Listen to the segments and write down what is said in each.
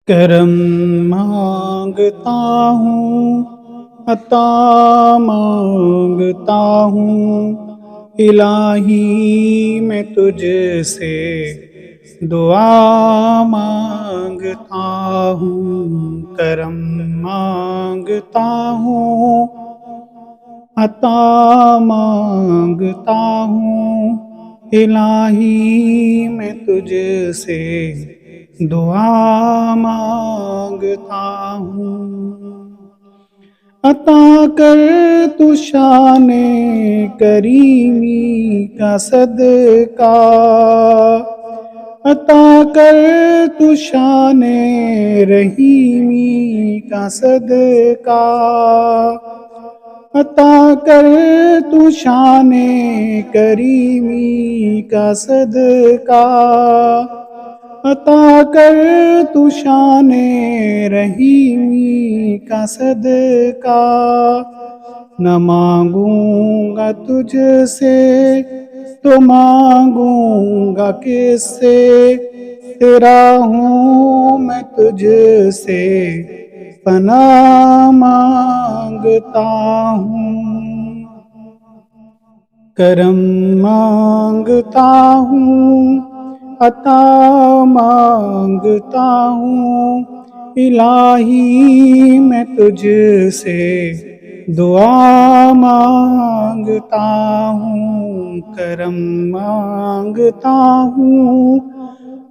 کرم مانگتا ہوں، عطا مانگتا ہوں، الہی میں تجھ سے دعا مانگتا ہوں۔ کرم مانگتا ہوں، عطا مانگتا ہوں، الہی میں تجھ سے دعا مانگتا ہوں۔ عطا کر تو شان کریمی کا صدقہ، عطا کر تو شان رحیمی کا صدقہ، عطا کر تو شان کریمی کا صدقہ، عطا کر تو شان رحیمی کا صدقہ۔ نہ مانگوں گا تجھ سے تو مانگوں گا کس سے، تیرا ہوں میں تجھ سے پناہ مانگتا ہوں۔ کرم مانگتا ہوں، عطا مانگتا ہوں، الہی میں تجھ سے دعا مانگتا ہوں۔ کرم مانگتا ہوں،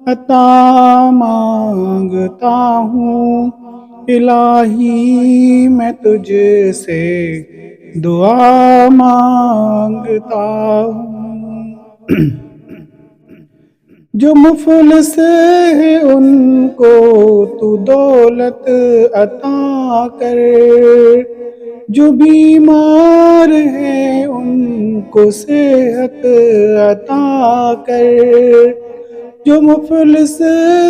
عطا مانگتا ہوں، الہی میں تجھ سے دعا مانگتا ہوں۔ جو مفلس ہے ان کو تو دولت عطا کر، جو بیمار ہے ان کو صحت عطا کر، جو مفلس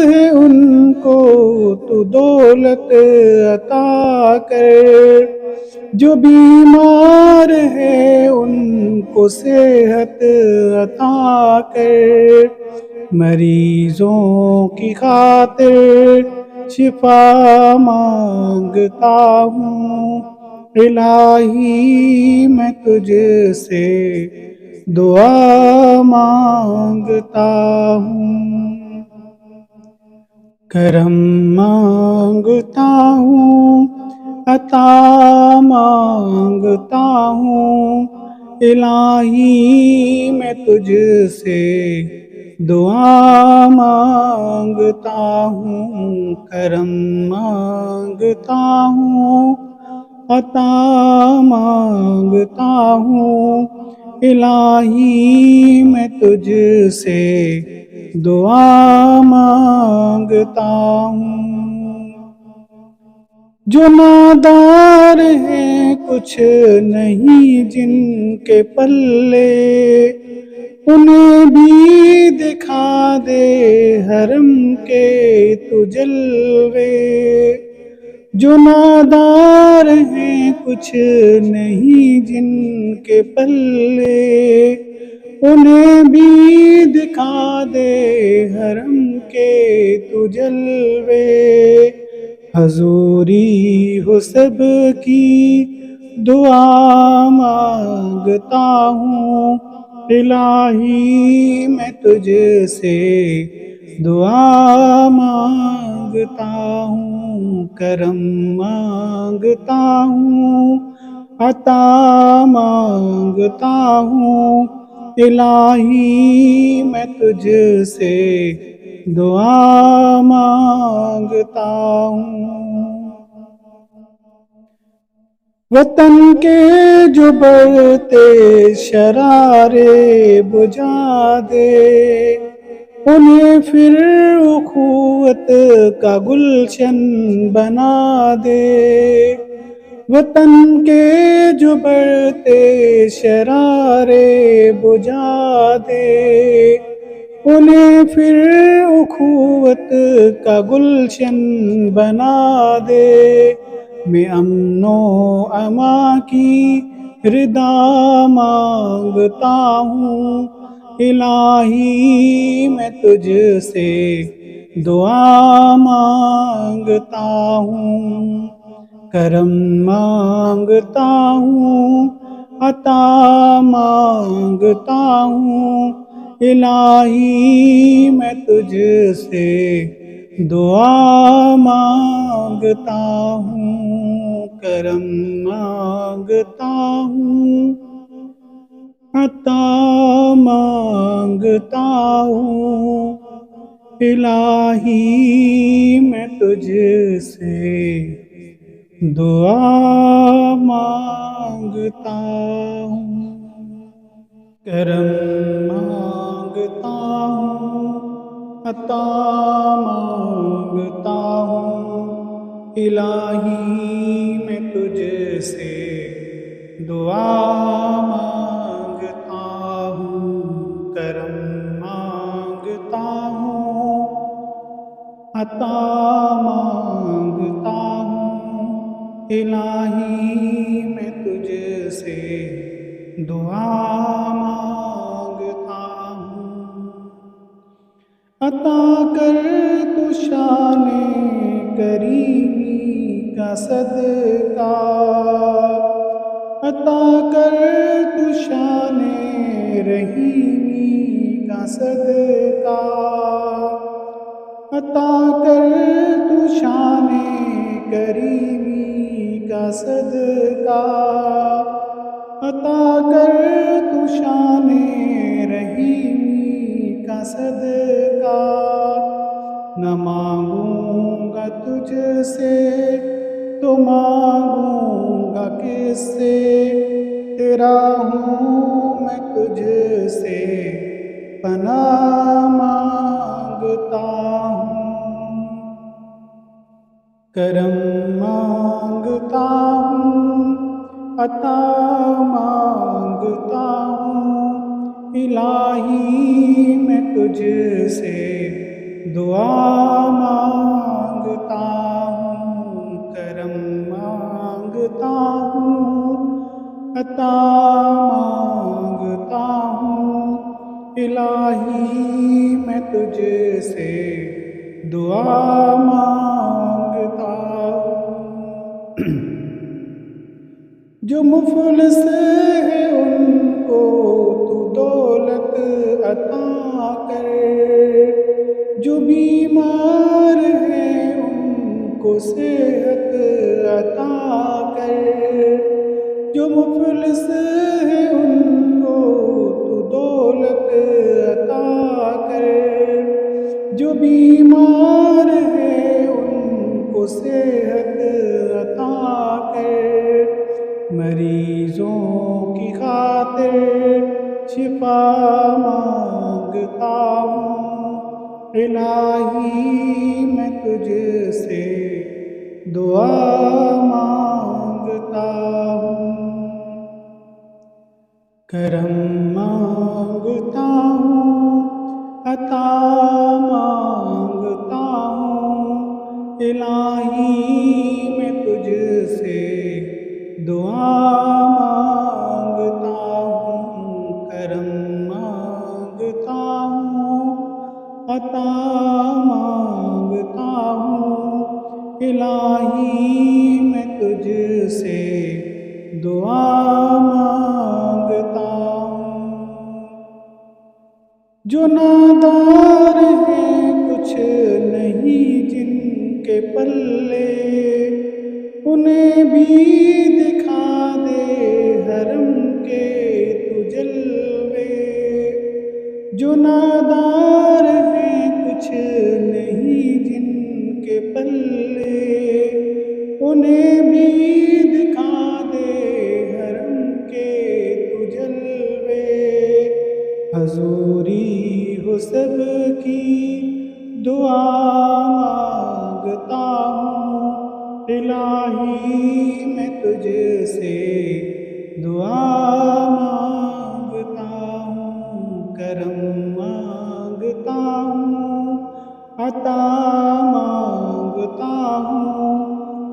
ہے ان کو تو دولت عطا کر، جو بیمار ہے ان کو صحت عطا کر، مریضوں کی خاطر شفا مانگتا ہوں، الہی میں تجھ سے دعا مانگتا ہوں۔ کرم مانگتا ہوں، عطا مانگتا ہوں، الہی میں تجھ سے دعا مانگتا ہوں۔ کرم مانگتا ہوں، عطا مانگتا ہوں، الہی میں تجھ سے دعا مانگتا ہوں۔ جو نادار ہیں کچھ نہیں جن کے پلے، انہیں بھی دکھا دے حرم کے تو جلوے۔ جو نادار ہیں کچھ نہیں جن کے پلے، انہیں بھی دکھا دے حرم کے تو جلوے۔ حضوری ہو سب کی دعا مانگتا ہوں، الہی میں تجھ سے دعا مانگتا ہوں۔ کرم مانگتا ہوں، عطا مانگتا ہوں، الہی میں تجھ سے دعا مانگتا ہوں۔ وطن کے جو بڑھتے شرارے بجھا دے، انہیں پھر اخوت کا گلشن بنا دے۔ وطن کے جو بڑھتے شرارے بجھا دے، انہیں پھر اخوت کا گلشن بنا دے۔ میں امن و امان کی رضا مانگتا ہوں، الہی میں تجھ سے دعا مانگتا ہوں، کرم مانگتا ہوں، عطا مانگتا ہوں، الہی میں تجھ سے دعا مانگتا ہوں، کرم مانگتا ہوں، عطا مانگتا ہوں، الہی میں تجھ سے دعا مانگتا ہوں، کرم مانگتا ہوں، عطا مانگتا ہوں، الہی میں تجھ سے دعا مانگتا ہوں، کرم مانگتا ہوں، عطا مانگتا ہوں، الہی میں تجھ سے دعا مانگتا ہوں، عطا کر تو شان کریمی کا صدقہ، عطا کر تو شان رحیمی کا صدقہ، عطا کر تو شان کریمی کا صدقہ، عطا کر تو شان رحیمی کا صدقہ، نہ مانگوں گا تجھ سے تو مانگوں گا کس سے، تیرا ہوں میں تجھ سے پناہ مانگتا ہوں، کرم مانگتا ہوں، عطا مانگتا ہوں، الہی میں تجھ سے دعا مانگتا ہوں، کرم مانگتا ہوں، عطا مانگتا ہوں، الہی میں تجھ سے دعا مانگتا ہوں، جو مفلس ہے ان کو تو دولت عطا کر، جو بیمار ہے ان کو صحت عطا کر، جو مفلس ہے ان کو تو دولت عطا کر، جو بیمار ہے ان کو صحت عطا کر، مریضوں کی خاطر شفا مانگتا ہوں، الہی میں تجھ سے دعا مانگتا ہوں، کرم مانگتا ہوں، عطا مانگتا ہوں، الہی میں تجھ سے دعا مانگتا ہوں، کرم مانگتا ہوں، عطا مانگتا ہوں، الہی میں تجھ سے دعا مانگتا ہوں، جو نادار ہیں کچھ نہیں جن کے پلے، انہیں بھی دکھا دے حرم کے تو جلوے، جو نادار ہیں کچھ نہیں جن کے پلے، انہیں بھی دکھا دے حرم کے تو جلوے، حضوری ہو سب کی دعا مانگتا ہوں، الہی میں تجھ سے دعا مانگتا ہوں، کرم مانگتا ہوں، عطا مانگتا ہوں،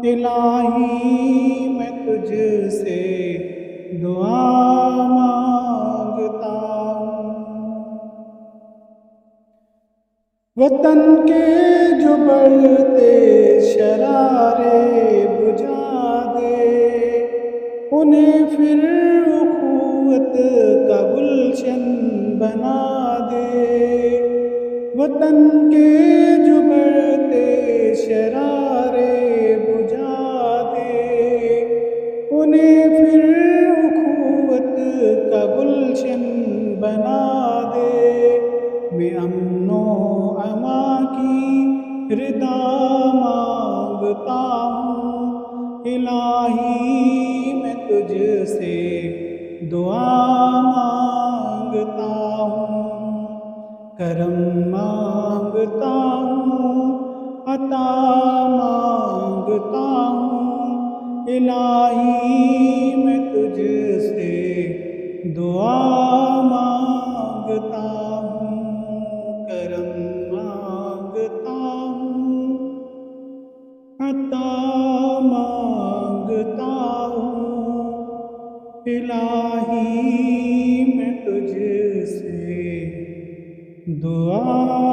الہی میں تجھ سے دعا مانگتا ہوں، وطن کے جو بڑھتے شرارے بجھا دے، انہیں پھر اخوت کا گلشن بنا دے۔ وطن کے جو بڑھتے شرارے بجھا دے، انہیں پھر اخوت کا گلشن بنا دے۔ میں امن و امان کی رضا مانگتا ہوں، الہی میں تجھ سے دعا مانگتا ہوں، کرم مانگتا ہوں، عطا مانگتا ہوں، الہی میں تجھ سے دعا مانگتا ہوں، کرم مانگتا ہوں، عطا مانگتا ہوں، الہی میں تجھ سے دعا